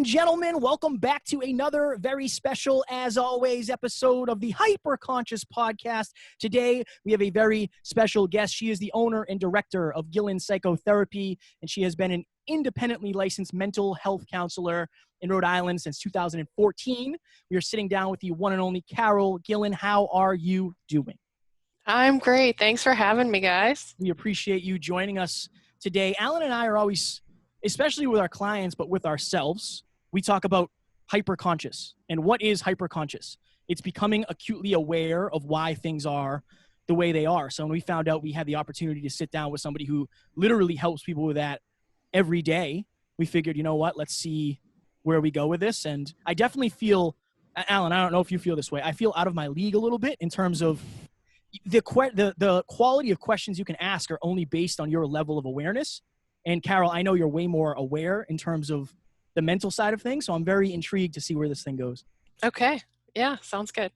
gentlemen, welcome back to another very special, as always, episode of the Hyperconscious podcast. Today, we have a very special guest. She is the owner and director of Gillen Psychotherapy, and she has been an independently licensed mental health counselor in Rhode Island since 2014. We are sitting down with the one and only Carol Gillen. How are you doing? I'm great. Thanks for having me, guys. We appreciate you joining us today. Alan and I are always, especially with our clients, but with ourselves, we talk about hyperconscious. And what is hyperconscious? It's becoming acutely aware of why things are the way they are. So when we found out we had the opportunity to sit down with somebody who literally helps people with that every day, we figured, you know what, let's see where we go with this. And I definitely feel, Alan, I don't know if you feel this way, I feel out of my league a little bit in terms of the quality of questions you can ask are only based on your level of awareness. And Carol, I know you're way more aware in terms of the mental side of things, so I'm very intrigued to see where this thing goes. Okay. Yeah, sounds good.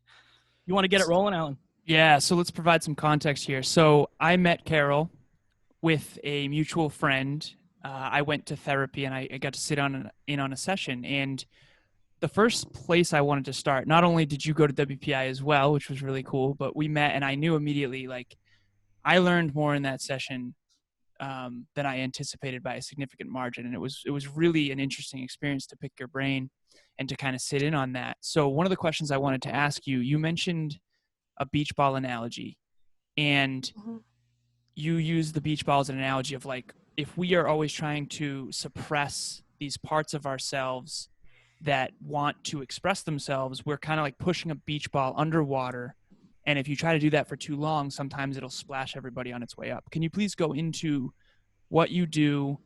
You want to get it rolling, Alan? Yeah, so let's provide some context here. So I met Carol with a mutual friend. I went to therapy and I got to sit in on a session. And the first place I wanted to start, not only did you go to WPI as well, which was really cool, but we met and I knew immediately, like, I learned more in that session than I anticipated by a significant margin. And it was really an interesting experience to pick your brain and to kind of sit in on that. So one of the questions I wanted to ask you, you mentioned a beach ball analogy, and you used the beach ball as an analogy of, like, if we are always trying to suppress these parts of ourselves that want to express themselves, we're kind of like pushing a beach ball underwater. And if you try to do that for too long, sometimes it'll splash everybody on its way up. Can you please go into what you do,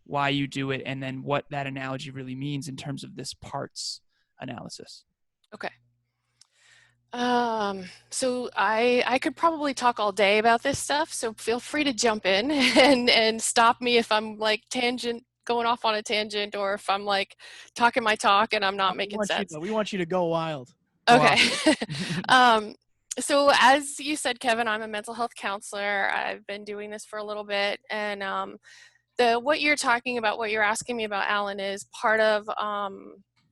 why you do it, and then what that analogy really means in terms of this parts analysis? Okay. So I could probably talk all day about this stuff, so feel free to jump in and stop me if I'm like going off on a tangent, or if I'm like talking my talk and I'm not making sense. We want you to go wild. Okay. So as you said, Kevin, I'm a mental health counselor. I've been doing this for a little bit, and what you're talking about, what you're asking me about, Alan, is part of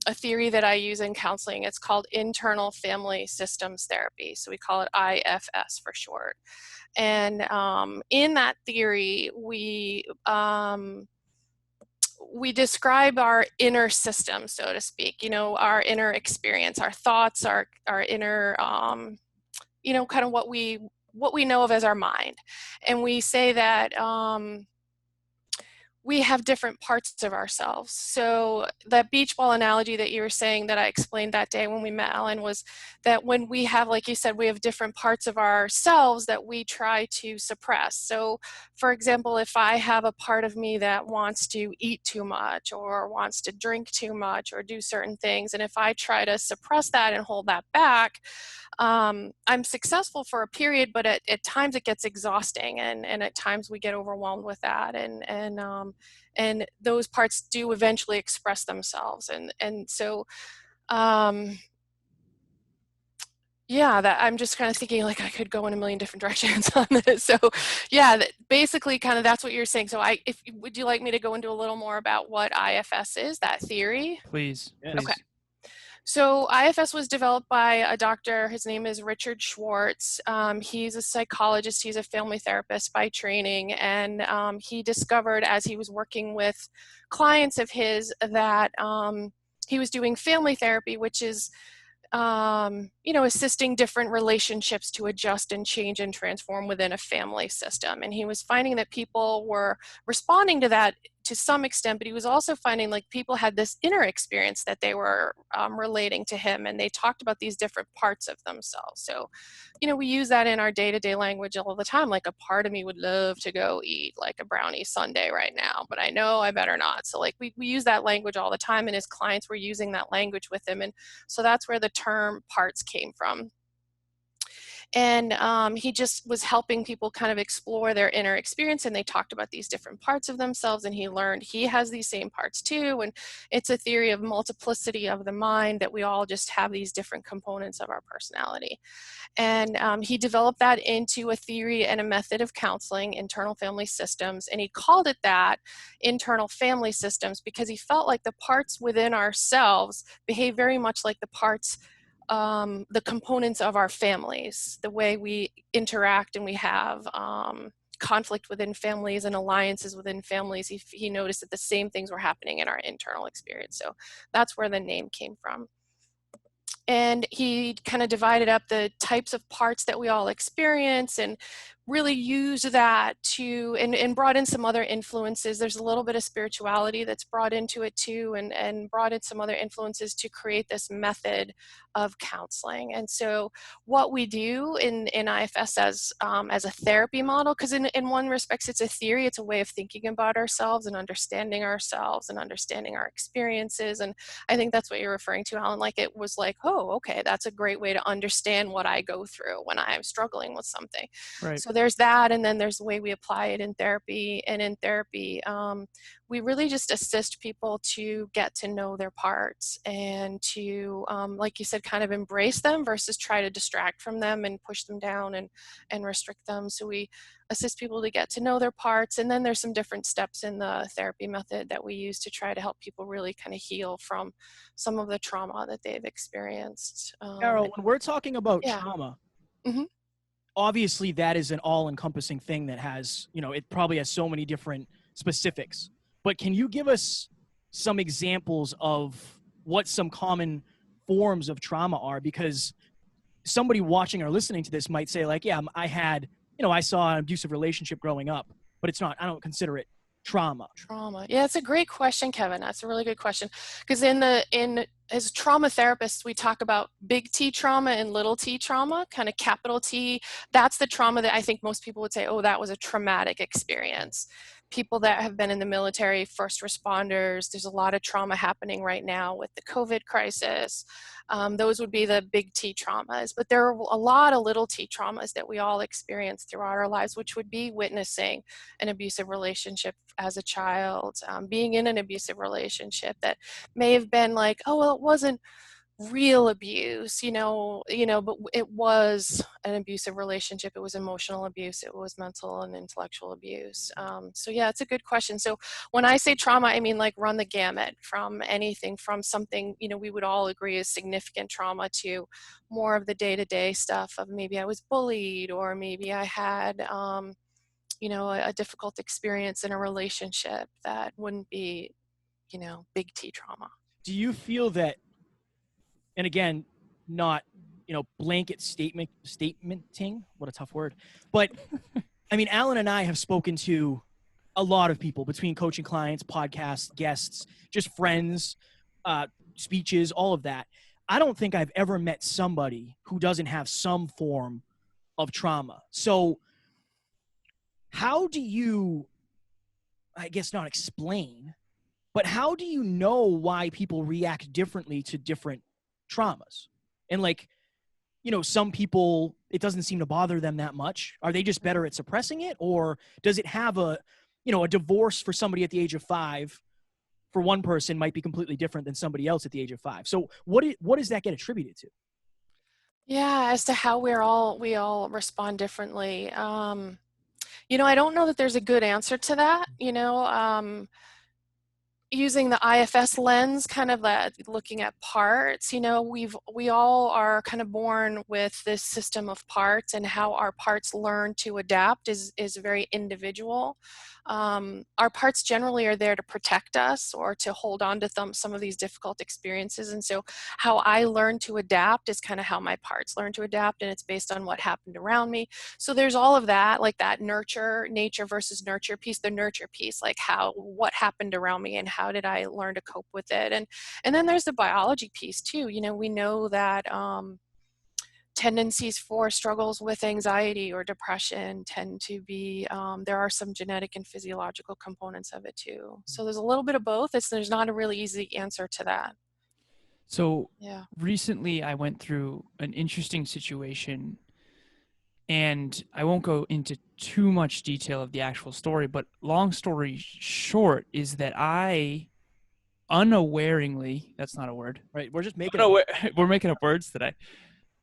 a theory that I use in counseling. It's called internal family systems therapy. So we call it IFS for short. And in that theory, we describe our inner system, so to speak, our inner experience, our thoughts, our inner, kind of what we know of as our mind. And we say that we have different parts of ourselves. So that beach ball analogy that you were saying that I explained that day when we met, Alan, was that when we have, like you said, we have different parts of ourselves that we try to suppress. So for example, if I have a part of me that wants to eat too much or wants to drink too much or do certain things, and if I try to suppress that and hold that back, I'm successful for a period, but at times it gets exhausting, and at times we get overwhelmed with that, and those parts do eventually express themselves, and so that I'm just kind of thinking, like, I could go in a million different directions on this. So basically kind of that's what you're saying. So would you like me to go into a little more about what IFS is, that theory? Please. Yes. Okay. So IFS was developed by a doctor. His name is Richard Schwartz. He's a psychologist. He's a family therapist by training. And he discovered, as he was working with clients of his, that he was doing family therapy, which is assisting different relationships to adjust and change and transform within a family system. And he was finding that people were responding to that to some extent, but he was also finding, like, people had this inner experience that they were relating to him, and they talked about these different parts of themselves. So, we use that in our day-to-day language all the time. Like, a part of me would love to go eat like a brownie sundae right now, but I know I better not. So, like, we use that language all the time, and his clients were using that language with him. And so that's where the term parts came from. And he just was helping people kind of explore their inner experience, and they talked about these different parts of themselves, and he learned he has these same parts too. And it's a theory of multiplicity of the mind, that we all just have these different components of our personality. And he developed that into a theory and a method of counseling, internal family systems. And he called it that, internal family systems, because he felt like the parts within ourselves behave very much like the parts, the components of our families, the way we interact and we have conflict within families and alliances within families. He noticed that the same things were happening in our internal experience. So that's where the name came from. And he kind of divided up the types of parts that we all experience, and really used that to, and brought in some other influences. There's a little bit of spirituality that's brought into it too, and brought in some other influences to create this method of counseling. And so what we do in IFS as a therapy model, because in one respect it's a theory, it's a way of thinking about ourselves and understanding ourselves and understanding our experiences. And I think that's what you're referring to, Alan. Like, it was like, oh, okay, that's a great way to understand what I go through when I'm struggling with something. Right. So there's that, and then there's the way we apply it in therapy. And in therapy, we really just assist people to get to know their parts, and to, like you said, kind of embrace them versus try to distract from them and push them down and restrict them. So we assist people to get to know their parts. And then there's some different steps in the therapy method that we use to try to help people really kind of heal from some of the trauma that they've experienced. Carol, when we're talking about Yeah. trauma, Mhm. obviously that is an all-encompassing thing that has, it probably has so many different specifics. But can you give us some examples of what some common forms of trauma are? Because somebody watching or listening to this might say, like, yeah, I had, I saw an abusive relationship growing up, but it's not, I don't consider it trauma. Trauma. Yeah, it's a great question, Kevin. That's a really good question. Because as trauma therapists, we talk about big T trauma and little t trauma, kind of capital T. That's the trauma that I think most people would say, oh, that was a traumatic experience. People that have been in the military, first responders, there's a lot of trauma happening right now with the COVID crisis. Those would be the big T traumas. But there are a lot of little t traumas that we all experience throughout our lives, which would be witnessing an abusive relationship as a child, being in an abusive relationship that may have been like, oh, well, it wasn't real abuse, but it was an abusive relationship. It was emotional abuse. It was mental and intellectual abuse. So yeah, it's a good question. So when I say trauma, I mean like run the gamut from anything from something, we would all agree is significant trauma, to more of the day-to-day stuff of maybe I was bullied, or maybe I had, a difficult experience in a relationship that wouldn't be, big T trauma. Do you feel that, and again, not, blanket statementing, what a tough word, but I mean, Alan and I have spoken to a lot of people between coaching clients, podcasts, guests, just friends, speeches, all of that. I don't think I've ever met somebody who doesn't have some form of trauma. So how do you, I guess not explain, but how do you know why people react differently to different traumas? And like, some people, it doesn't seem to bother them that much. Are they just better at suppressing it? Or does it have a divorce for somebody at the age of 5 for one person might be completely different than somebody else at the age of 5. So what does that get attributed to? Yeah, as to how we all respond differently. I don't know that there's a good answer to that. Using the IFS lens, kind of looking at parts, we all are kind of born with this system of parts, and how our parts learn to adapt is very individual. Our parts generally are there to protect us or to hold on to some of these difficult experiences. And so how I learn to adapt is kind of how my parts learn to adapt, and it's based on what happened around me. So there's all of that, like that nature versus nurture piece, the nurture piece, like what happened around me and how did I learn to cope with it. And then there's the biology piece too. We know that tendencies for struggles with anxiety or depression tend to be, there are some genetic and physiological components of it too. So there's a little bit of both. There's not a really easy answer to that. So yeah. Recently I went through an interesting situation. And I won't go into too much detail of the actual story, but long story short is that I unawareingly, that's not a word. Right. We're just making it. We're making up words today.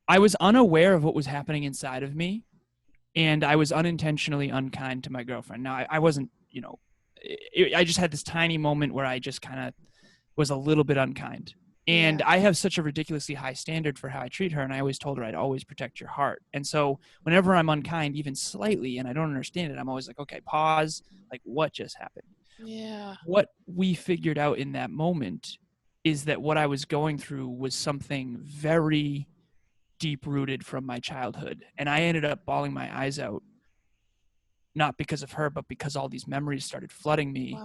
I was unaware of what was happening inside of me, and I was unintentionally unkind to my girlfriend. Now, I wasn't, I just had this tiny moment where I just kind of was a little bit unkind. And I have such a ridiculously high standard for how I treat her. And I always told her I'd always protect your heart. And so whenever I'm unkind, even slightly, and I don't understand it, I'm always like, okay, pause. Like, what just happened? Yeah. What we figured out in that moment is that what I was going through was something very deep rooted from my childhood. And I ended up bawling my eyes out, not because of her, but because all these memories started flooding me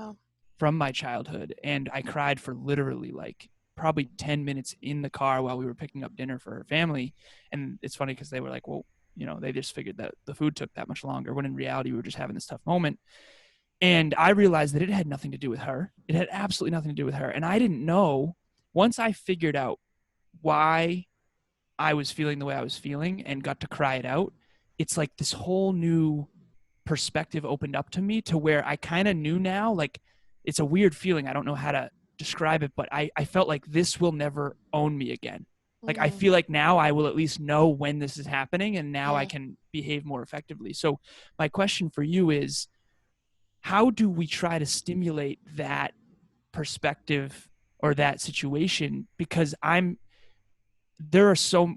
from my childhood. And I cried for literally like probably 10 minutes in the car while we were picking up dinner for her family. And it's funny because they were like, well, they just figured that the food took that much longer, when in reality we were just having this tough moment. And I realized that it had nothing to do with her. It had absolutely nothing to do with her. And I didn't know, once I figured out why I was feeling the way I was feeling and got to cry it out, it's like this whole new perspective opened up to me, to where I kind of knew now, like, it's a weird feeling. I don't know how to describe it, but I felt like this will never own me again. Like, I feel like now I will at least know when this is happening, and now I can behave more effectively. So my question for you is, how do we try to stimulate that perspective or that situation? Because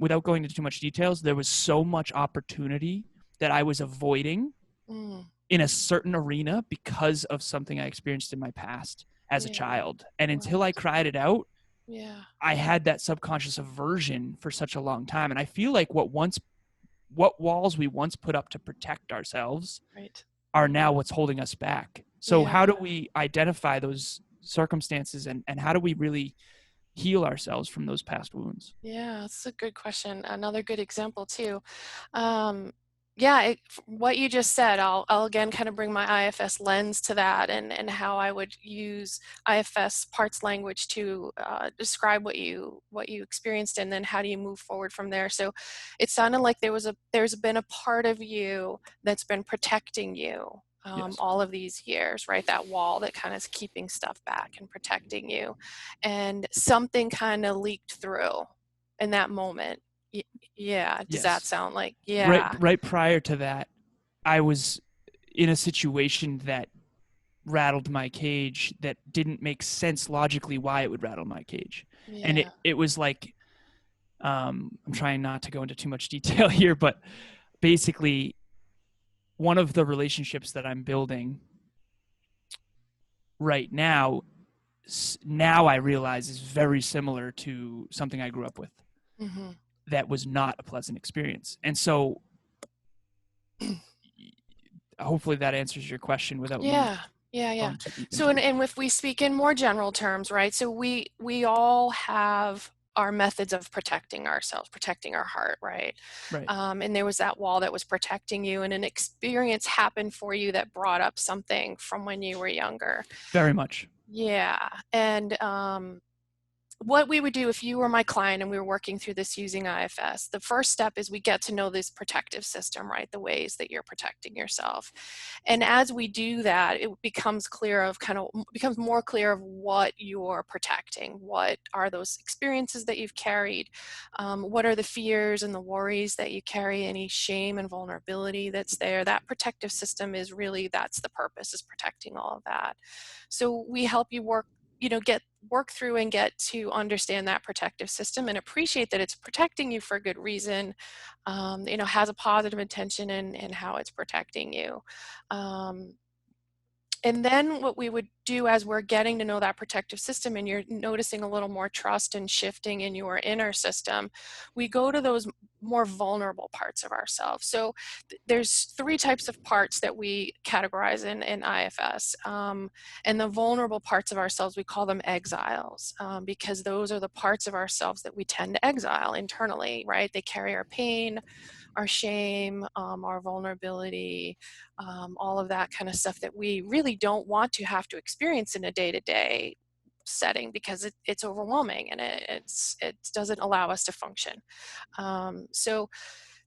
without going into too much details, there was so much opportunity that I was avoiding in a certain arena because of something I experienced in my past as a child. And until I cried it out, I had that subconscious aversion for such a long time. And I feel like what walls we once put up to protect ourselves are now what's holding us back. So how do we identify those circumstances, and how do we really heal ourselves from those past wounds? Yeah, that's a good question. Another good example too. What you just said, I'll again kind of bring my IFS lens to that, and how I would use IFS parts language to describe what you experienced, and then how do you move forward from there. So it sounded like there's been a part of you that's been protecting you all of these years, right? That wall that kind of is keeping stuff back and protecting you, and something kind of leaked through in that moment. Does that sound like right prior to that, I was in a situation that rattled my cage, that didn't make sense logically why it would rattle my cage. And it was like, I'm trying not to go into too much detail here, but basically one of the relationships that I'm building right now I realize is very similar to something I grew up with. That was not a pleasant experience. And so hopefully that answers your question without So and if we speak in more general terms, right? So we all have our methods of protecting ourselves, protecting our heart, right? And there was that wall that was protecting you, and an experience happened for you that brought up something from when you were younger. Very much. And what we would do if you were my client and we were working through this using IFS, the first step is we get to know this protective system, right? The ways that you're protecting yourself. And as we do that, it becomes more clear of what you're protecting. What are those experiences that you've carried? What are the fears and the worries that you carry? Any shame and vulnerability that's there? That protective system is really, that's the purpose, is protecting all of that. So we help you work through and get to understand that protective system and appreciate that it's protecting you for a good reason, has a positive intention in how it's protecting you. And then what we would do as we're getting to know that protective system and you're noticing a little more trust and shifting in your inner system, we go to those more vulnerable parts of ourselves. So there's 3 types of parts that we categorize in IFS. And the vulnerable parts of ourselves, we call them exiles, because those are the parts of ourselves that we tend to exile internally, right? They carry our pain, our shame, our vulnerability, all of that kind of stuff that we really don't want to have to experience in a day-to-day setting, because it's overwhelming and it doesn't allow us to function. So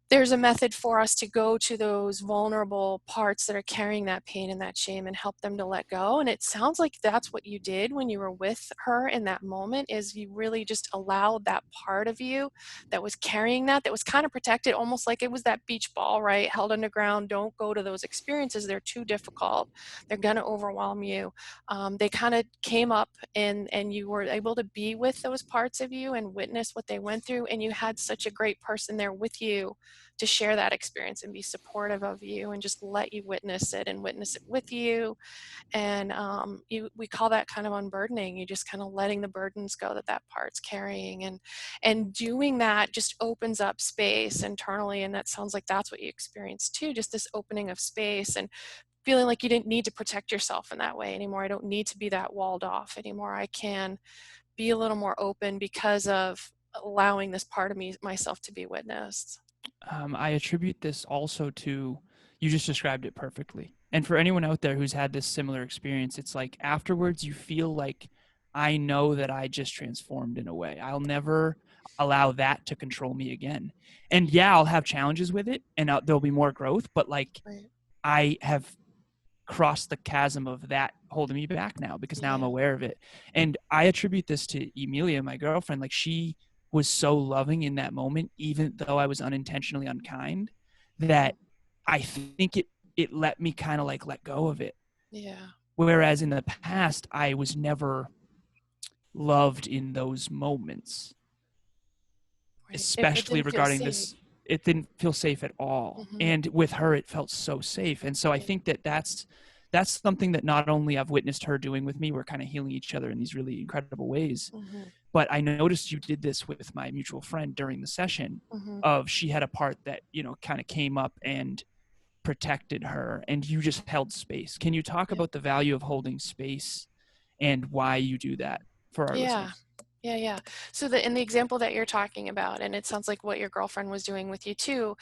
there's a method for us to go to those vulnerable parts that are carrying that pain and that shame and help them to let go. And it sounds like that's what you did when you were with her in that moment, is you really just allowed that part of you that was carrying that was kind of protected, almost like it was that beach ball, right? Held underground. Don't go to those experiences. They're too difficult. They're going to overwhelm you. They kind of came up and you were able to be with those parts of you and witness what they went through. And you had such a great person there with you to share that experience and be supportive of you and just let you witness it and witness it with you. And we call that kind of unburdening. You just kind of letting the burdens go that part's carrying, and doing that just opens up space internally. And that sounds like that's what you experienced too, just this opening of space and feeling like you didn't need to protect yourself in that way anymore. I don't need to be that walled off anymore. I can be a little more open because of allowing this part of myself to be witnessed. I attribute this also to, you just described it perfectly. And for anyone out there who's had this similar experience, it's like afterwards you feel like, I know that I just transformed in a way. I'll never allow that to control me again. And yeah, I'll have challenges with it and there'll be more growth, but like Right. I have crossed the chasm of that holding me back now, because now I'm aware of it. And I attribute this to Emilia, my girlfriend. Like, she was so loving in that moment, even though I was unintentionally unkind, that I think it let me kind of like let go of it. Yeah. Whereas in the past, I was never loved in those moments, Right. especially It didn't feel regarding safe. this. It didn't feel safe at all. Mhm. And with her, it felt so safe. And so I think that's something that not only I've witnessed her doing with me, we're kind of healing each other in these really incredible ways. Mhm. But I noticed you did this with my mutual friend during the session. Mhm. Of she had a part that, kind of came up and protected her, and you just held space. Can you talk about the value of holding space and why you do that for our listeners? Yeah. So in the example that you're talking about, and it sounds like what your girlfriend was doing with you too,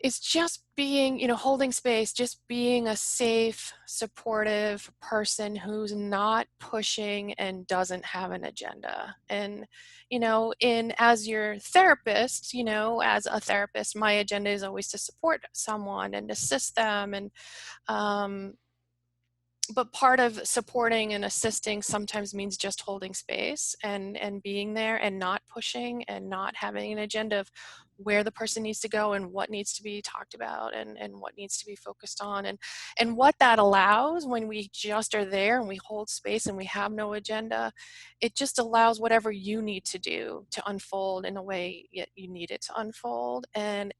is just being, holding space, just being a safe, supportive person who's not pushing and doesn't have an agenda. And, as your therapist, as a therapist, my agenda is always to support someone and assist them. And, but part of supporting and assisting sometimes means just holding space and being there and not pushing and not having an agenda of where the person needs to go and what needs to be talked about and what needs to be focused on. And what that allows when we just are there and we hold space and we have no agenda, it just allows whatever you need to do to unfold in a way you need it to unfold. And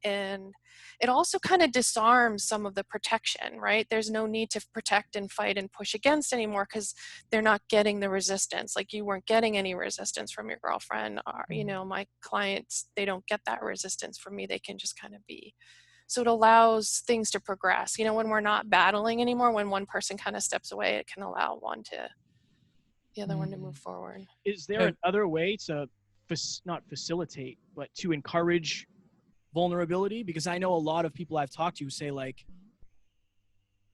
it also kind of disarms some of the protection, right? There's no need to protect and fight and push against anymore because they're not getting the resistance. Like, you weren't getting any resistance from your girlfriend, or, my clients, they don't get that resistance from me. They can just kind of be. So it allows things to progress. When we're not battling anymore, when one person kind of steps away, it can allow the other one to move forward. Is there another way to not facilitate, but to encourage vulnerability? Because I know a lot of people I've talked to say, like,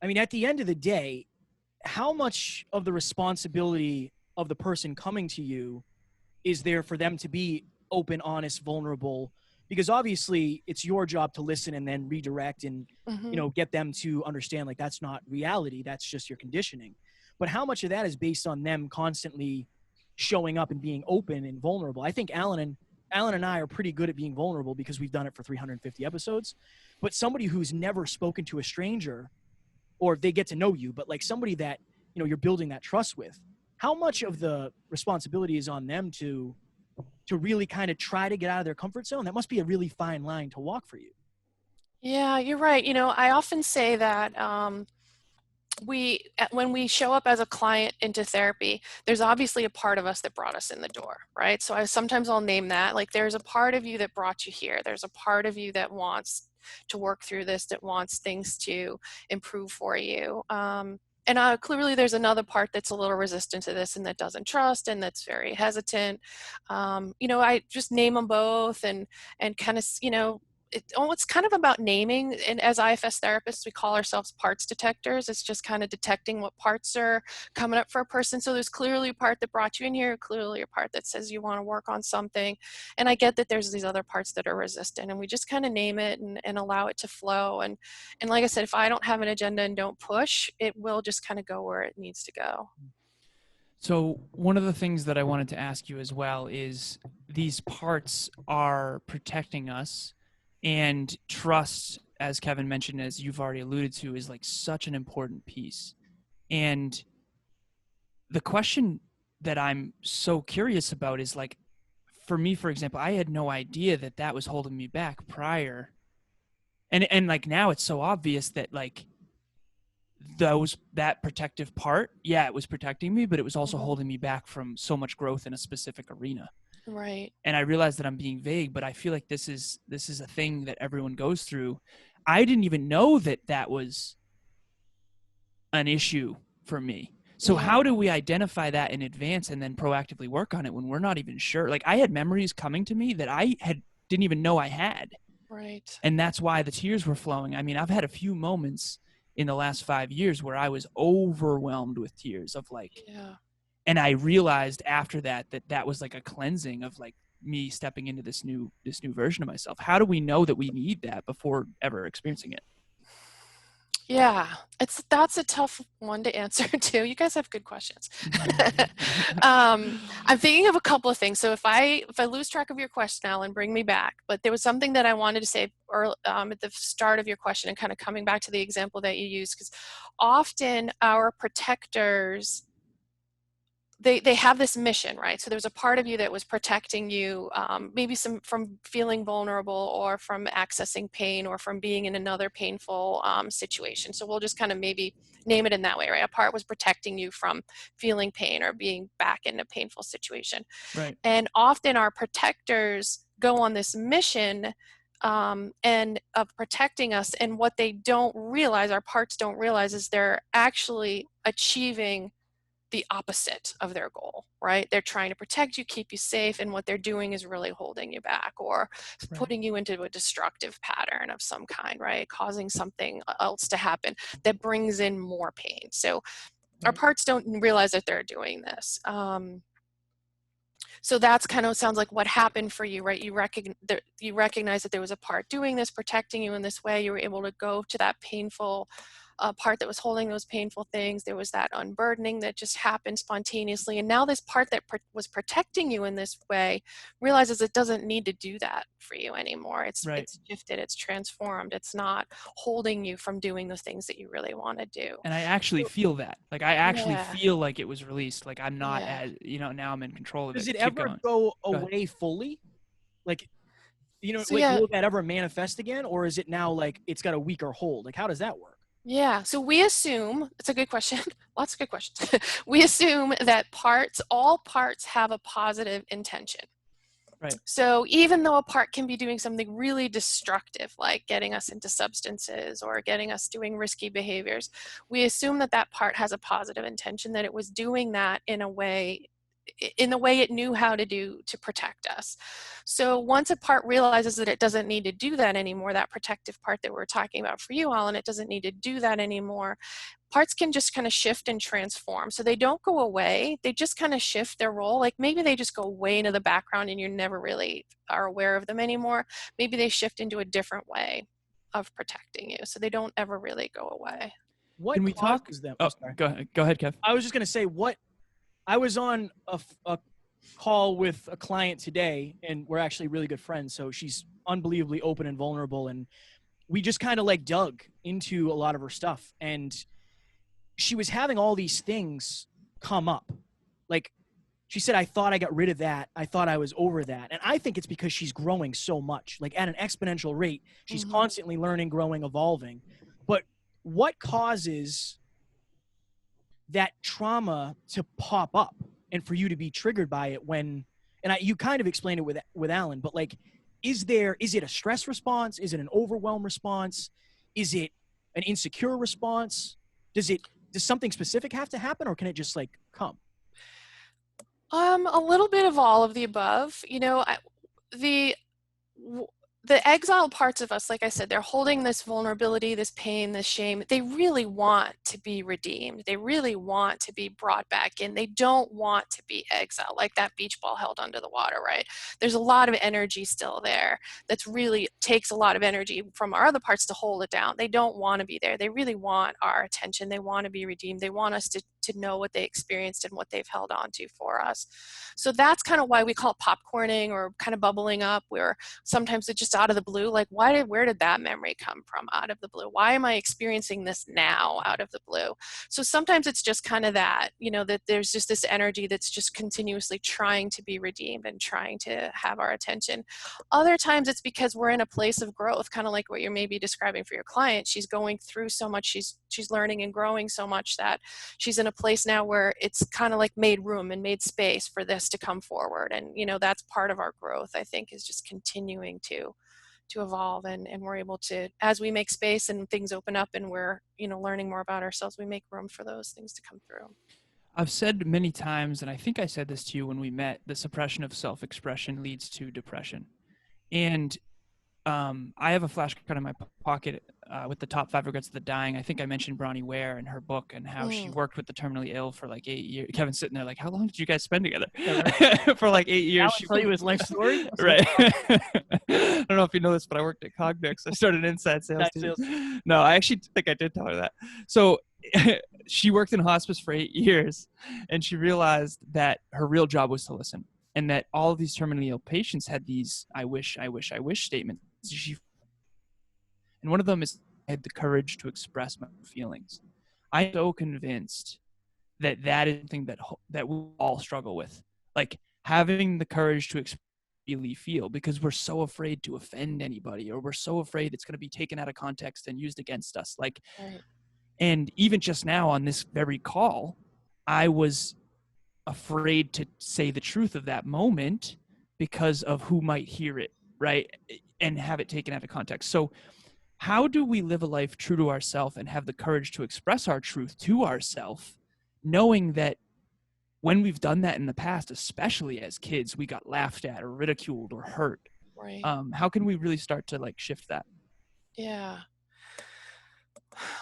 I mean, at the end of the day, how much of the responsibility of the person coming to you is there for them to be open, honest, vulnerable? Because obviously it's your job to listen and then redirect and, get them to understand, like, that's not reality. That's just your conditioning. But how much of that is based on them constantly showing up and being open and vulnerable? I think Alan and I are pretty good at being vulnerable because we've done it for 350 episodes. But somebody who's never spoken to a stranger, or they get to know you, but like somebody that, you're building that trust with, how much of the responsibility is on them to really kind of try to get out of their comfort zone? That must be a really fine line to walk for you. Yeah, you're right. I often say that when we show up as a client into therapy, there's obviously a part of us that brought us in the door, right? So I'll name that. Like, there's a part of you that brought you here. There's a part of you that wants to work through this, that wants things to improve for you. And clearly there's another part that's a little resistant to this and that doesn't trust and that's very hesitant. I just name them both and kind of, it's kind of about naming, and as IFS therapists, we call ourselves parts detectors. It's just kind of detecting what parts are coming up for a person. So there's clearly a part that brought you in here, clearly a part that says you want to work on something. And I get that there's these other parts that are resistant, and we just kind of name it and allow it to flow. And like I said, if I don't have an agenda and don't push, it will just kind of go where it needs to go. So one of the things that I wanted to ask you as well is these parts are protecting us, and trust, as Kevin mentioned, as you've already alluded to, is like such an important piece. And the question that I'm so curious about is like, for me, for example, I had no idea that that was holding me back prior. And like now it's so obvious that like that protective part, yeah, it was protecting me, but it was also holding me back from so much growth in a specific arena. Right. And I realize that I'm being vague, but I feel like this is a thing that everyone goes through. I didn't even know that that was an ithue for me. So how do we identify that in advance and then proactively work on it when we're not even sure? Like I had memories coming to me that I didn't even know I had. Right. And that's why the tears were flowing. I mean, I've had a few moments in the last 5 years where I was overwhelmed with tears of like, and I realized after that that was like a cleansing of like me stepping into this new version of myself. How do we know that we need that before ever experiencing it? Yeah, that's a tough one to answer too. You guys have good questions. I'm thinking of a couple of things. So if I lose track of your question, Alan, bring me back. But there was something that I wanted to say at the start of your question, and kind of coming back to the example that you used, because often our protectors, they have this mission, right? So there's a part of you that was protecting you, maybe from feeling vulnerable, or from accessing pain, or from being in another painful situation. So we'll just kind of maybe name it in that way, right? A part was protecting you from feeling pain or being back in a painful situation. Right. And often our protectors go on this mission and of protecting us, and what they don't realize, our parts don't realize, is they're actually achieving the opposite of their goal, right? They're trying to protect you, keep you safe, and what they're doing is really holding you back, or putting you into a destructive pattern of some kind, right? Causing something else to happen that brings in more pain. So our parts don't realize that they're doing this. So that's kind of sounds like what happened for you, right? You recognize that there was a part doing this, protecting you in this way. You were able to go to that painful part that was holding those painful things. There was that unburdening that just happened spontaneously. And now this part that was protecting you in this way realizes it doesn't need to do that for you anymore. It's shifted, it's transformed. It's not holding you from doing the things that you really want to do. And I actually feel that. Like I actually feel like it was released. Like I'm not as, now I'm in control of it. Does it ever go away fully? Like, So, will that ever manifest again? Or is it now like it's got a weaker hold? Like, how does that work? Yeah, so we assume, it's a good question, lots of good questions. We assume that all parts have a positive intention. Right. So even though a part can be doing something really destructive, like getting us into substances or getting us doing risky behaviors, we assume that that part has a positive intention, that it was doing that in the way it knew how to do to protect us. So once a part realizes that it doesn't need to do that anymore, that protective part that we're talking about for you, Alan, it doesn't need to do that anymore. Parts can just kind of shift and transform. So they don't go away. They just kind of shift their role. Like maybe they just go way into the background and you never really are aware of them anymore. Maybe they shift into a different way of protecting you. So they don't ever really go away. What can we talk? Them? Oh, go ahead, Kev. I was just going to say I was on a call with a client today, and we're actually really good friends. So she's unbelievably open and vulnerable. And we just kind of like dug into a lot of her stuff. And she was having all these things come up. Like she said, I thought I got rid of that. I thought I was over that. And I think it's because she's growing so much, like at an exponential rate. She's constantly learning, growing, evolving. But what causes that trauma to pop up and for you to be triggered by it you kind of explained it with Alan, but like, is it a stress response? Is it an overwhelm response? Is it an insecure response? Does something specific have to happen, or can it just like come? A little bit of all of the above. The the exiled parts of us, like I said, they're holding this vulnerability, this pain, this shame. They really want to be redeemed. They really want to be brought back in. They don't want to be exiled, like that beach ball held under the water, right? There's a lot of energy still there that's really takes a lot of energy from our other parts to hold it down. They don't want to be there. They really want our attention. They want to be redeemed. They want us to know what they experienced and what they've held on to for us. So that's kind of why we call it popcorning, or kind of bubbling up, where sometimes it's just out of the blue, like where did that memory come from out of the blue? Why am I experiencing this now out of the blue? So sometimes it's just kind of that, that there's just this energy that's just continuously trying to be redeemed and trying to have our attention. Other times it's because we're in a place of growth, kind of like what you're maybe describing for your client. She's going through so much, she's learning and growing so much that she's in a place now where it's kind of like made room and made space for this to come forward. And that's part of our growth, I think, is just continuing to evolve, and we're able to, as we make space and things open up and we're learning more about ourselves, we make room for those things to come through. I've said many times, and I think I said this to you when we met, the suppression of self-expression leads to depression. And I have a flashcard in my pocket with the top 5 regrets of the dying. I think I mentioned Bronnie Ware in her book and how she worked with the terminally ill for like 8 years. Kevin's sitting there like, how long did you guys spend together? For like 8 years. I'll tell you his life story. Right. I don't know if you know this, but I worked at Cognex. I started inside sales. No, I actually think I did tell her that. So she worked in hospice for 8 years, and she realized that her real job was to listen. And that all of these terminally ill patients had these I wish statements. And one of them is, I had the courage to express my feelings. I'm so convinced that that is something that we all struggle with. Like having the courage to express what we really feel, because we're so afraid to offend anybody, or we're so afraid it's going to be taken out of context and used against us. Like, right. And even just now on this very call, I was afraid to say the truth of that moment because of who might hear it, right? And have it taken out of context. So how do we live a life true to ourselves and have the courage to express our truth to ourselves, knowing that when we've done that in the past, especially as kids, we got laughed at or ridiculed or hurt? Right. How can we really start to like shift that? Yeah.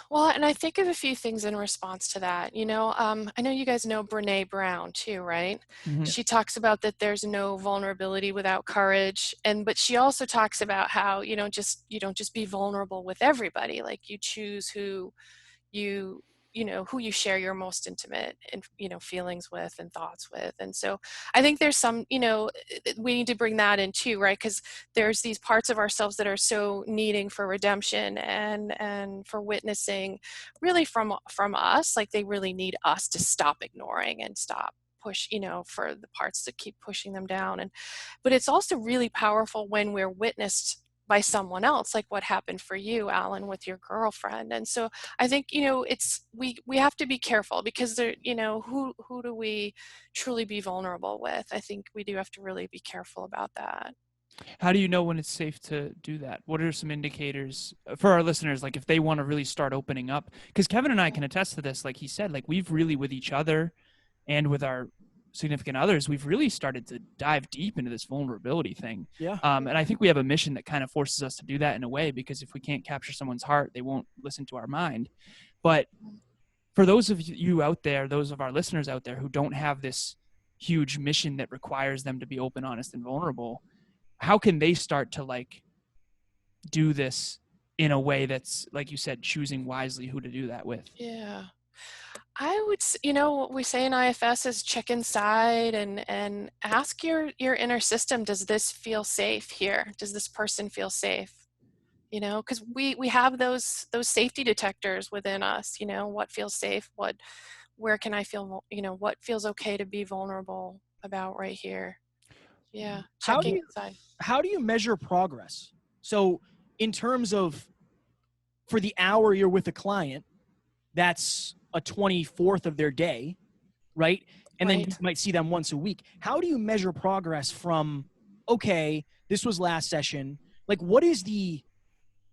Well, and I think of a few things in response to that. I know you guys know Brené Brown too, right? Mm-hmm. She talks about that there's no vulnerability without courage, but she also talks about how you don't just be vulnerable with everybody. Like you choose who you share your most intimate and feelings with and thoughts with. And so I think there's some we need to bring that in too, right? Because there's these parts of ourselves that are so needing for redemption and for witnessing, really from us. Like they really need us to stop ignoring and stop push for the parts that keep pushing them down. But it's also really powerful when we're witnessed by someone else, like what happened for you, Alan, with your girlfriend. And so I think, it's, we have to be careful, because there, who do we truly be vulnerable with? I think we do have to really be careful about that. How do you know when it's safe to do that? What are some indicators for our listeners, like if they want to really start opening up? Because Kevin and I can attest to this, like he said, like we've really, with each other and with our significant others, we've really started to dive deep into this vulnerability thing. Yeah. And I think we have a mission that kind of forces us to do that in a way, because if we can't capture someone's heart, they won't listen to our mind. But for those of you out there, those of our listeners out there who don't have this huge mission that requires them to be open, honest, and vulnerable, how can they start to like do this in a way that's, like you said, choosing wisely who to do that with? Yeah. I would, what we say in IFS is check inside and ask your inner system, does this feel safe here? Does this person feel safe? Because we have those safety detectors within us, what feels safe, where can I feel, what feels okay to be vulnerable about right here. Yeah. Checking inside. How do you measure progress? So in terms of, for the hour you're with a client, that's a 24th of their day, right? And then you might see them once a week. How do you measure progress from, okay, this was last session. Like, what is the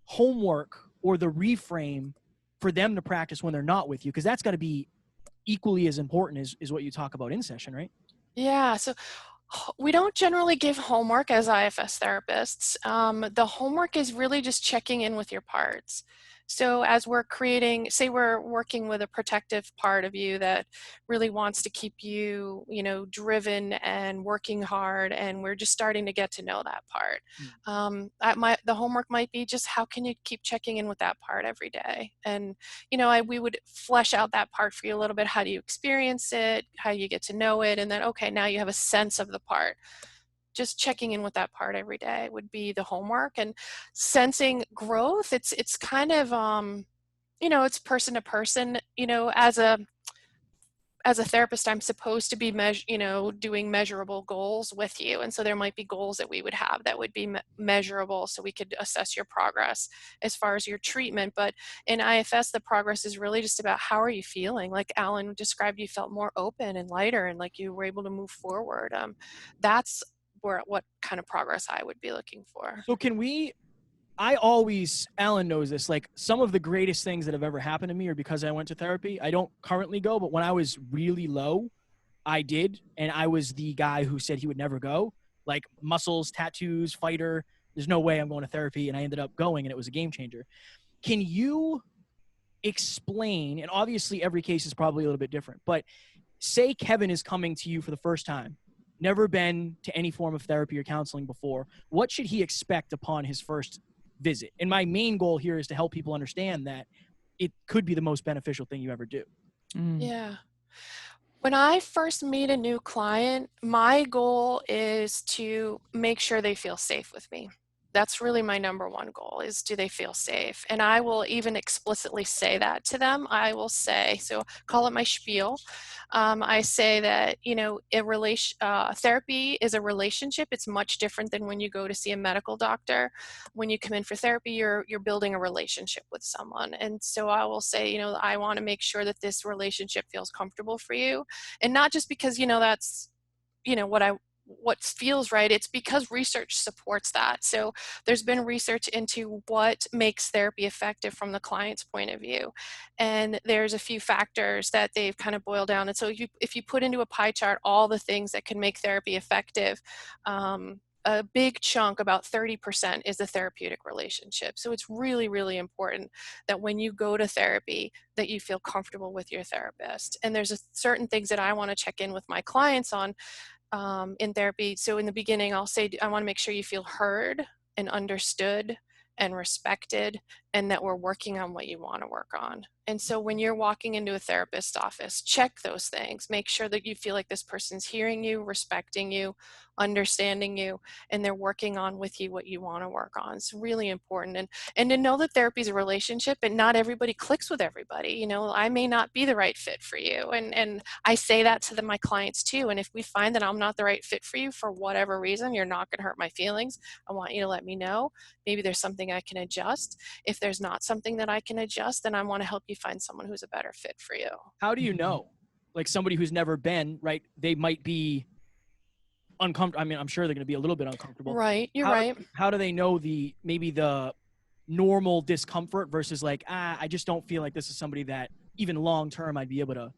homework or the reframe for them to practice when they're not with you? Because that's got to be equally as important as what you talk about in session, right? Yeah. So We don't generally give homework as IFS therapists. The homework is really just checking in with your parts. So as we're creating, say we're working with a protective part of you that really wants to keep you, driven and working hard, and we're just starting to get to know that part. The homework might be just how can you keep checking in with that part every day? And, we would flesh out that part for you a little bit. How do you experience it? How do you get to know it? And then, okay, now you have a sense of the part. Just checking in with that part every day would be the homework. And sensing growth, it's kind of it's person to person. As a therapist, I'm supposed to be doing measurable goals with you, and so there might be goals that we would have that would be measurable, so we could assess your progress as far as your treatment. But in IFS, the progress is really just about how are you feeling. Like Alan described, you felt more open and lighter, and like you were able to move forward. That's what kind of progress I would be looking for. So Alan knows this, like some of the greatest things that have ever happened to me are because I went to therapy. I don't currently go, but when I was really low, I did. And I was the guy who said he would never go, like muscles, tattoos, fighter. There's no way I'm going to therapy. And I ended up going, and it was a game changer. Can you explain, and obviously every case is probably a little bit different, but say Kevin is coming to you for the first time, never been to any form of therapy or counseling before. What should he expect upon his first visit? And my main goal here is to help people understand that it could be the most beneficial thing you ever do. Yeah. When I first meet a new client, my goal is to make sure they feel safe with me. That's really my number one goal, is do they feel safe? And I will even explicitly say that to them. I will say, so call it my spiel. I say that, therapy is a relationship. It's much different than when you go to see a medical doctor. When you come in for therapy, you're building a relationship with someone. And so I will say, I want to make sure that this relationship feels comfortable for you. And not just because, that's, what feels right. It's because research supports that. So there's been research into what makes therapy effective from the client's point of view. And there's a few factors that they've kind of boiled down. And so if you put into a pie chart all the things that can make therapy effective, a big chunk, about 30%, is the therapeutic relationship. So it's really, really important that when you go to therapy, that you feel comfortable with your therapist. And there's certain things that I want to check in with my clients on in therapy. So in the beginning, I'll say, I want to make sure you feel heard and understood and respected, and that we're working on what you want to work on. And so when you're walking into a therapist's office, check those things. Make sure that you feel like this person's hearing you, respecting you, understanding you, and they're working on with you what you want to work on. It's really important. And to know that therapy is a relationship, and not everybody clicks with everybody. I may not be the right fit for you. And I say that to my clients too. And if we find that I'm not the right fit for you for whatever reason, you're not going to hurt my feelings, I want you to let me know. Maybe there's something I can adjust. If there's not something that I can adjust, then I want to help you find someone who's a better fit for you. How do you know? Like somebody who's never been, right? They might be uncomfortable. I mean, I'm sure they're going to be a little bit uncomfortable. Right. You're right. How do they know maybe the normal discomfort versus like, I just don't feel like this is somebody that even long-term I'd be able to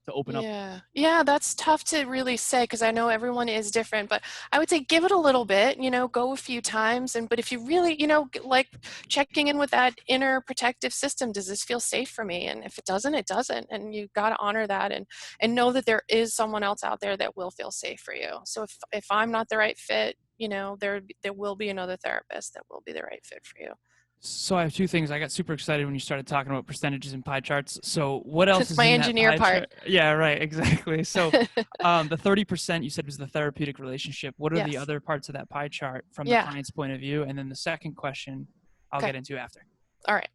open up? Yeah, that's tough to really say, because I know everyone is different, but I would say give it a little bit, go a few times. But if you really, like checking in with that inner protective system, does this feel safe for me? And if it doesn't, it doesn't. And you got to honor that and know that there is someone else out there that will feel safe for you. So if I'm not the right fit, there will be another therapist that will be the right fit for you. So I have two things. I got super excited when you started talking about percentages and pie charts. So what else That's is my in engineer that pie part. chart? Yeah, right. Exactly. So the 30% you said was the therapeutic relationship. What are the other parts of that pie chart from the client's point of view? And then the second question I'll get into after. All right.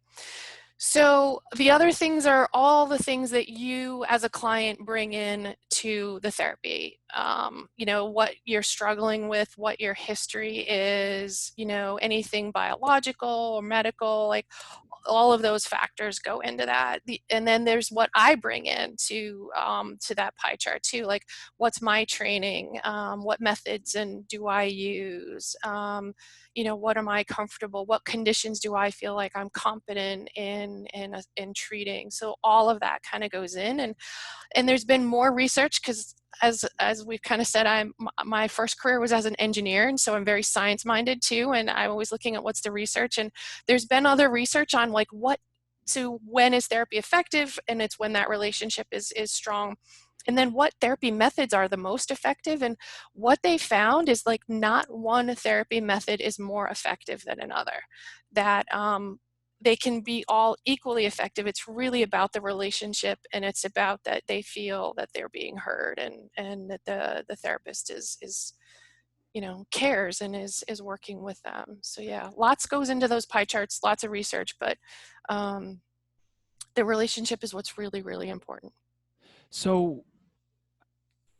So the other things are all the things that you as a client bring in to the therapy. What you're struggling with, what your history is, anything biological or medical, like all of those factors go into that. And then there's what I bring in to that pie chart too, like what's my training, what methods and do I use, what am I comfortable, what conditions do I feel like I'm competent in treating. So all of that kind of goes in, and there's been more research, because as we've kind of said, my first career was as an engineer, and so I'm very science minded too, and I'm always looking at what's the research, and there's been other research on like when is therapy effective, and it's when that relationship is strong. And then what therapy methods are the most effective, and what they found is like not one therapy method is more effective than another, that they can be all equally effective. It's really about the relationship, and it's about that they feel that they're being heard, and that the therapist is cares and is working with them. So yeah, lots goes into those pie charts, lots of research, but the relationship is what's really, really important. So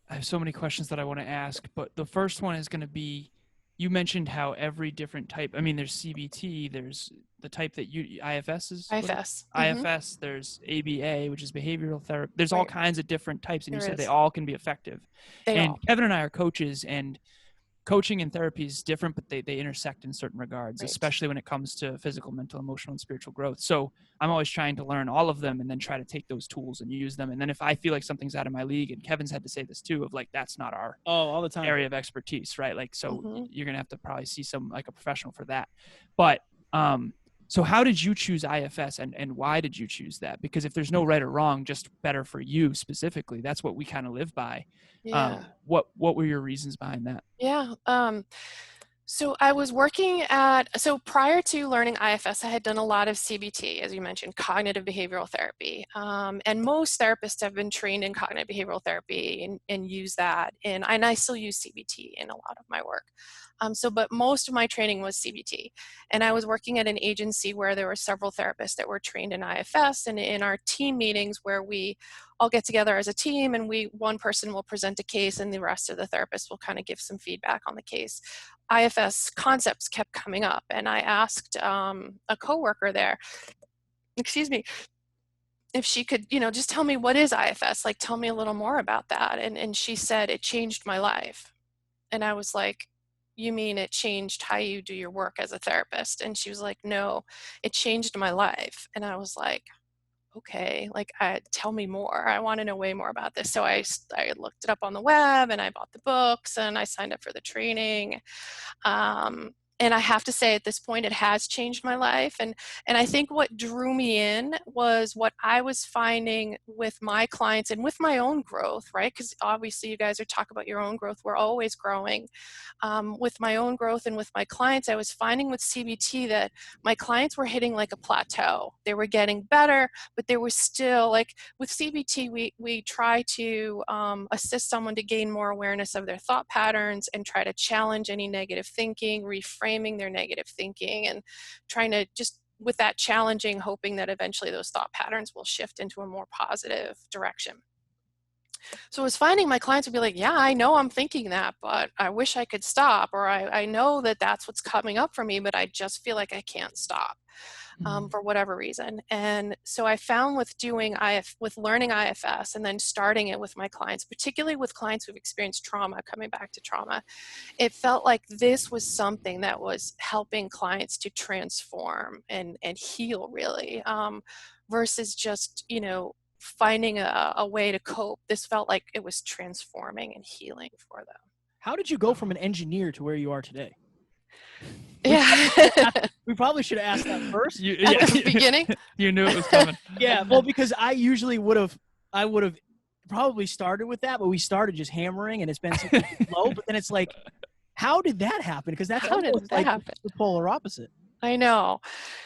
I have so many questions that I want to ask, but the first one is going to be, you mentioned how every different type, I mean, there's CBT, there's the type that IFS is? IFS. IFS, there's ABA, which is behavioral therapy. There's all kinds of different types, and you said they all can be effective. Kevin and I are coaches, and coaching and therapy is different, but they intersect in certain regards, especially when it comes to physical, mental, emotional, and spiritual growth. So I'm always trying to learn all of them and then try to take those tools and use them. And then if I feel like something's out of my league, and Kevin's had to say this too, of like, that's not our all the time area of expertise, right? Like, so you're going to have to probably see like a professional for that. But so how did you choose IFS, and why did you choose that? Because if there's no right or wrong, just better for you specifically, that's what we kind of live by. Yeah. What were your reasons behind that? Yeah. So I was so prior to learning IFS, I had done a lot of CBT, as you mentioned, cognitive behavioral therapy. And most therapists have been trained in cognitive behavioral therapy and use that. And I still use CBT in a lot of my work. But most of my training was CBT. And I was working at an agency where there were several therapists that were trained in IFS. And in our team meetings where we all get together as a team, and one person will present a case and the rest of the therapists will kind of give some feedback on the case, IFS concepts kept coming up. And I asked a coworker there, if she could, just tell me, what is IFS? Like, tell me a little more about that. And she said, it changed my life. And I was like, you mean it changed how you do your work as a therapist? And she was like, no, it changed my life. And I was like, okay, like, tell me more. I want to know way more about this. So I looked it up on the web, and I bought the books, and I signed up for the training. And I have to say, at this point, it has changed my life. And I think what drew me in was what I was finding with my clients and with my own growth, right? Because obviously you guys are talking about your own growth. We're always growing. With my own growth and with my clients, I was finding with CBT that my clients were hitting like a plateau. They were getting better, but there was still, like, with CBT, we try to assist someone to gain more awareness of their thought patterns and try to challenge any negative thinking, reframing their negative thinking, and trying to just, with that challenging, hoping that eventually those thought patterns will shift into a more positive direction. So I was finding my clients would be like, yeah, I know I'm thinking that, but I wish I could stop, or I know that that's what's coming up for me, but I just feel like I can't stop. For whatever reason. And so I found with learning IFS and then starting it with my clients, particularly with clients who've experienced trauma, coming back to trauma, it felt like this was something that was helping clients to transform and heal, really, versus just, finding a way to cope. This felt like it was transforming and healing for them. How did you go from an engineer to where you are today? Yeah. We probably should have asked that first. At the beginning? You knew it was coming. Yeah, well, because I usually would have probably started with that, but we started just hammering, and it's been so slow. But then it's like, how did that happen? Because that's almost like the polar opposite. I know.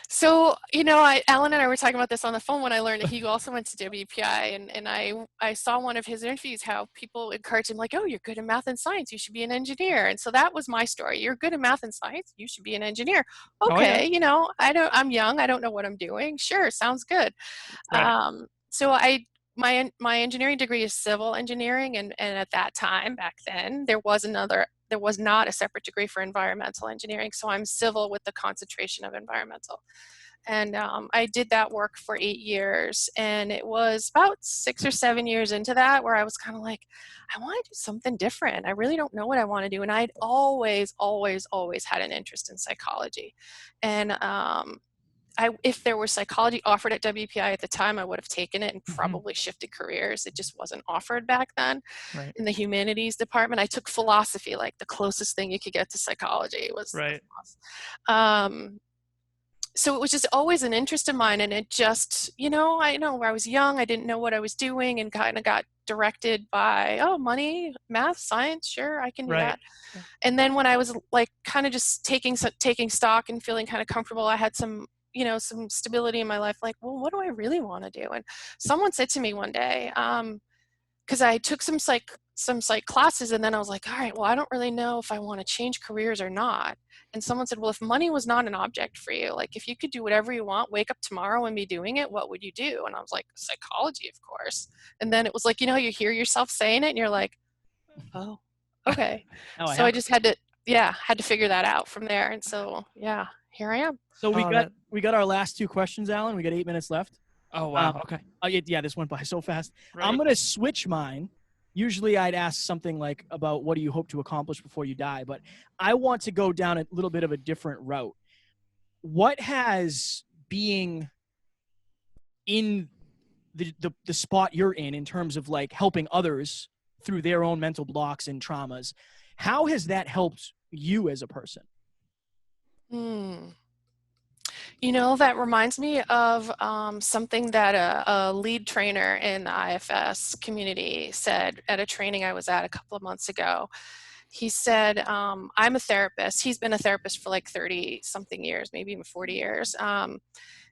So, Alan and I were talking about this on the phone when I learned that he also went to WPI, and I saw one of his interviews, how people encourage him, like, oh, you're good in math and science, you should be an engineer. And so that was my story. You're good in math and science, you should be an engineer. Okay, oh, yeah. I'm young, I don't know what I'm doing. Sure, sounds good. Right. So my engineering degree is civil engineering, and at that time, back then, there was not a separate degree for environmental engineering, so I'm civil with the concentration of environmental. And I did that work for 8 years, and it was about 6 or 7 years into that where I was kind of like, I want to do something different. I really don't know what I want to do. And I'd always, always, always had an interest in psychology. And if there was psychology offered at WPI at the time, I would have taken it and Mm-hmm. probably shifted careers. It just wasn't offered back then. Right. In the humanities department, I took philosophy, like the closest thing you could get to psychology was Right. So it was just always an interest of mine, and it just, I know where I was young, I didn't know what I was doing, and kind of got directed by, oh, money, math, science, sure, I can do Right. that. And then when I was like kind of just taking stock and feeling kind of comfortable, I had some stability in my life, like, well, what do I really want to do? And someone said to me one day, because I took some psych classes, and then I was like, all right, well, I don't really know if I want to change careers or not. And someone said, well, if money was not an object for you, like if you could do whatever you want, wake up tomorrow and be doing it, what would you do? And I was like, psychology, of course. And then it was like, you hear yourself saying it and you're like, oh, okay. So I just had to figure that out from there. And so, yeah, here I am. So we got our last 2 questions, Alan. We got 8 minutes left. Oh, wow. Okay. Yeah, this went by so fast. Right. I'm going to switch mine. Usually I'd ask something like about what do you hope to accomplish before you die, but I want to go down a little bit of a different route. What has being in the spot you're in terms of like helping others through their own mental blocks and traumas, how has that helped you as a person? That reminds me of something that a lead trainer in the IFS community said at a training I was at a couple of months ago. He said, I'm a therapist. He's been a therapist for like 30 something years, maybe even 40 years.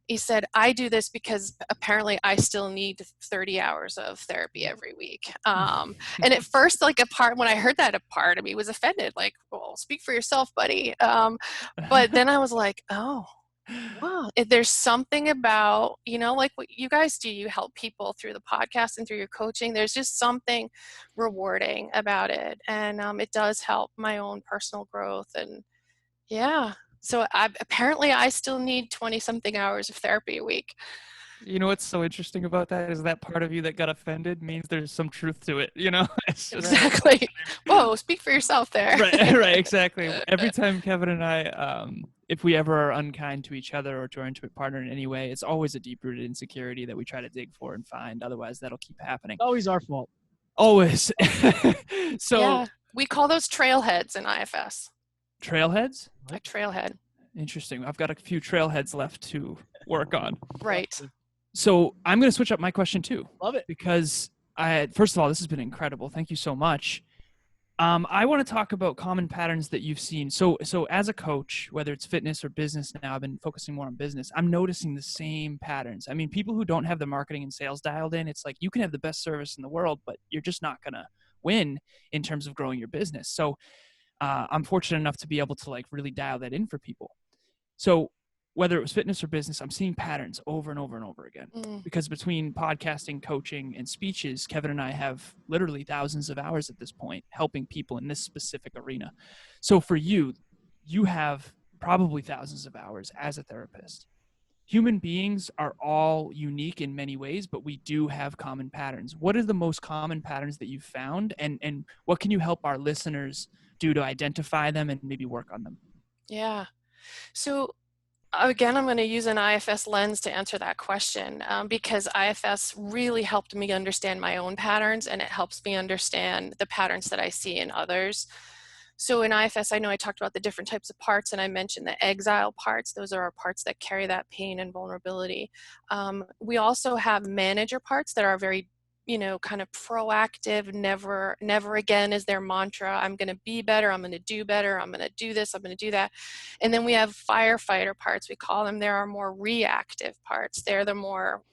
He said, I do this because apparently I still need 30 hours of therapy every week. And at first, like when I heard that, a part of me was offended, like, well, speak for yourself, buddy. But then I was like, oh, wow, if there's something about, like what you guys do, you help people through the podcast and through your coaching. There's just something rewarding about it. And it does help my own personal growth. And yeah, so apparently I still need 20 something hours of therapy a week. You know what's so interesting about that is that part of you that got offended means there's some truth to it, It's just, exactly. Whoa, speak for yourself there. Right, exactly. Every time Kevin and I, if we ever are unkind to each other or to our intimate partner in any way, it's always a deep-rooted insecurity that we try to dig for and find. Otherwise, that'll keep happening. It's always our fault. Always. So yeah, we call those trailheads in IFS. Trailheads? A trailhead. Interesting. I've got a few trailheads left to work on. Right. So I'm going to switch up my question too. Love it. Because first of all, this has been incredible. Thank you so much. I want to talk about common patterns that you've seen. So as a coach, whether it's fitness or business now, I've been focusing more on business. I'm noticing the same patterns. I mean, people who don't have the marketing and sales dialed in, it's like you can have the best service in the world, but you're just not going to win in terms of growing your business. So I'm fortunate enough to be able to like really dial that in for people. So whether it was fitness or business, I'm seeing patterns over and over and over again. Because between podcasting, coaching, and speeches, Kevin and I have literally thousands of hours at this point helping people in this specific arena. So for you, you have probably thousands of hours as a therapist. Human beings are all unique in many ways, but we do have common patterns. What are the most common patterns that you've found, and what can you help our listeners do to identify them and maybe work on them? Yeah. So again, I'm going to use an IFS lens to answer that question because IFS really helped me understand my own patterns, and it helps me understand the patterns that I see in others. So in IFS, I know I talked about the different types of parts, and I mentioned the exile parts. Those are our parts that carry that pain and vulnerability. We also have manager parts that are very kind of proactive, never again is their mantra. I'm going to be better. I'm going to do better. I'm going to do this. I'm going to do that. And then we have firefighter parts, we call them. There are more reactive parts. They're the more,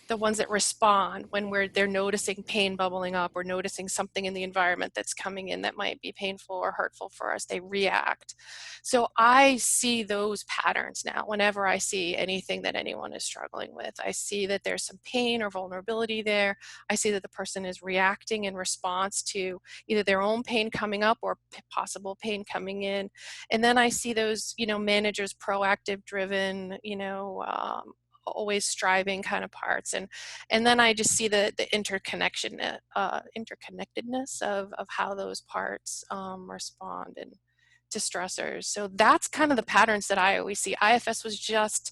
the ones that respond when they're noticing pain bubbling up or noticing something in the environment that's coming in that might be painful or hurtful for us. They react. So I see those patterns now whenever I see anything that anyone is struggling with. I see that there's some pain or vulnerability there. I see that the person is reacting in response to either their own pain coming up or possible pain coming in. And then I see those, managers, proactive, driven, always striving kind of parts, and then I just see the interconnectedness of how those parts respond. And distressors. So that's kind of the patterns that I always see. IFS was just,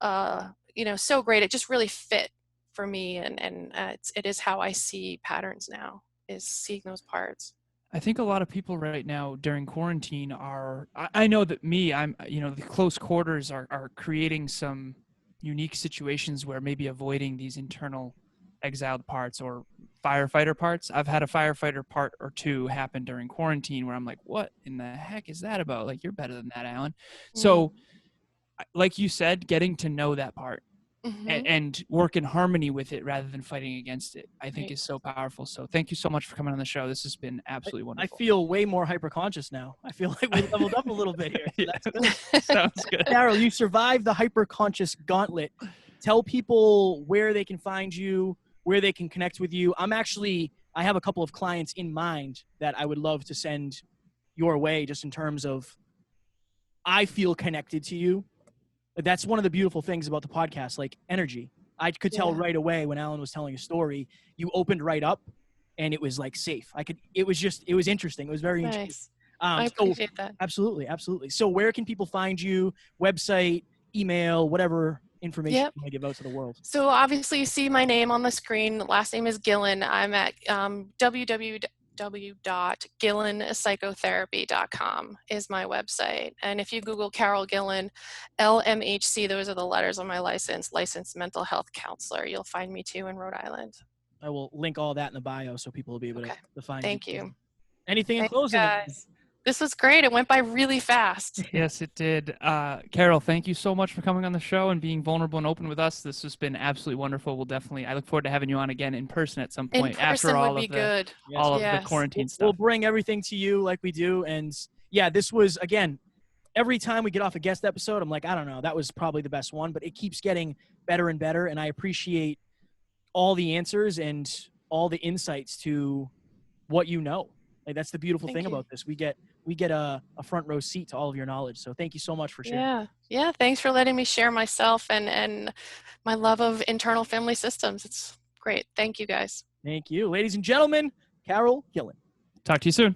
so great. It just really fit for me. And it is how I see patterns now, is seeing those parts. I think a lot of people right now during quarantine I know that the close quarters are creating some unique situations where maybe avoiding these internal exiled parts or firefighter parts. I've had a firefighter part or two happen during quarantine where I'm like, what in the heck is that about? Like, you're better than that, Alan. So like you said, getting to know that part and work in harmony with it rather than fighting against it, I think is so powerful. So thank you so much for coming on the show. This has been absolutely wonderful. I feel way more hyperconscious now. I feel like we leveled up a little bit here. So that's good. Sounds good. Carol, you survived the hyperconscious gauntlet. Tell people where they can find you, where they can connect with you. I have a couple of clients in mind that I would love to send your way, just in terms of, I feel connected to you. That's one of the beautiful things about the podcast, like energy. I could tell right away when Alan was telling a story, you opened right up and it was like safe. It was interesting. It was very interesting. I appreciate that. Absolutely. Absolutely. So where can people find you? Website, email, whatever information you want to give out to the world. So obviously you see my name on the screen. The last name is Gillen. I'm at www.gillenpsychotherapy.com is my website. And if you Google Carol Gillen, LMHC, those are the letters on my license, licensed mental health counselor, you'll find me too in Rhode Island. I will link all that in the bio so people will be able to find you. Thank you. Anything in closing? Guys. This was great. It went by really fast. Yes, it did. Carol, thank you so much for coming on the show and being vulnerable and open with us. This has been absolutely wonderful. I look forward to having you on again in person at some point after all of the quarantine stuff. We'll bring everything to you like we do. And yeah, this was, again, every time we get off a guest episode, I'm like, I don't know, that was probably the best one, but it keeps getting better and better. And I appreciate all the answers and all the insights to what you know. Like, that's the beautiful thing about this. We get a front row seat to all of your knowledge. So thank you so much for sharing. Yeah. Thanks for letting me share myself and my love of internal family systems. It's great. Thank you, guys. Thank you. Ladies and gentlemen, Carol Gillen. Talk to you soon.